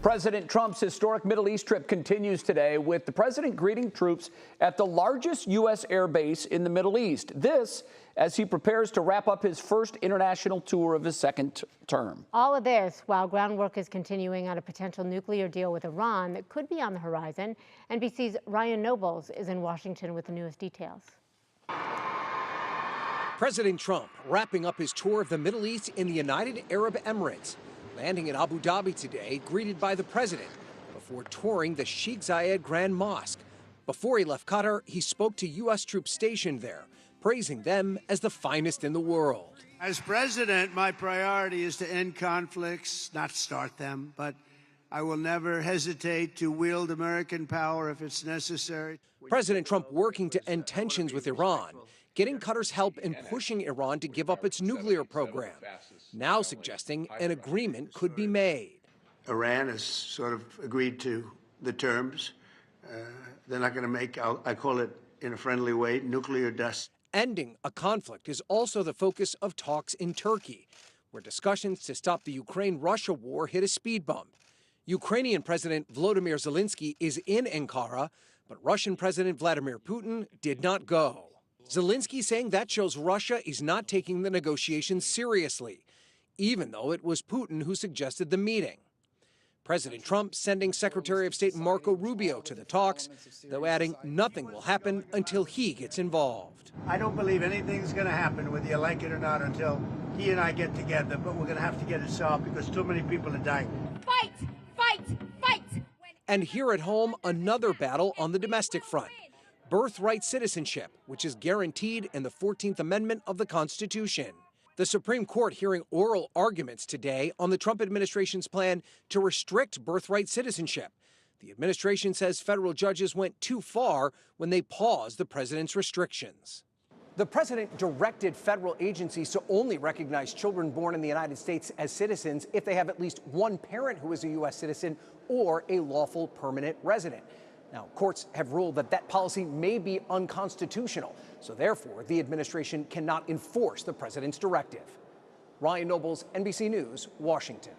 President Trump's historic Middle East trip continues today with the president greeting troops at the largest U.S. air base in the Middle East. This as he prepares to wrap up his first international tour of his second term. All of this while groundwork is continuing on a potential nuclear deal with Iran that could be on the horizon. NBC's Ryan Nobles is in Washington with the newest details. President Trump wrapping up his tour of the Middle East in the United Arab Emirates, landing in Abu Dhabi today, greeted by the president, before touring the Sheikh Zayed Grand Mosque. Before he left Qatar, he spoke to U.S. troops stationed there, praising them as the finest in the world. As president, my priority is to end conflicts, not start them, but I will never hesitate to wield American power if it's necessary. President Trump working to end tensions with Iran, getting Qatar's help in pushing Iran to give up its nuclear program, now suggesting an agreement could be made. Iran has sort of agreed to the terms. They're not going to make, I call it in a friendly way, nuclear dust. Ending a conflict is also the focus of talks in Turkey, where discussions to stop the Ukraine-Russia war hit a speed bump. Ukrainian President Volodymyr Zelensky is in Ankara, but Russian President Vladimir Putin did not go. Zelensky saying that shows Russia is not taking the negotiations seriously, even though it was Putin who suggested the meeting. President Trump sending Secretary of State Marco Rubio to the talks, though adding nothing will happen until he gets involved. I don't believe anything's going to happen, whether you like it or not, until he and I get together, but we're going to have to get it solved because too many people are dying. Fight! Fight! Fight! And here at home, another battle on the domestic front. Birthright citizenship, which is guaranteed in the 14th Amendment of the Constitution. The Supreme Court hearing oral arguments today on the Trump administration's plan to restrict birthright citizenship. The administration says federal judges went too far when they paused the president's restrictions. The president directed federal agencies to only recognize children born in the United States as citizens if they have at least one parent who is a U.S. citizen or a lawful permanent resident. Now, courts have ruled that that policy may be unconstitutional, so therefore the administration cannot enforce the president's directive. Ryan Nobles, NBC News, Washington.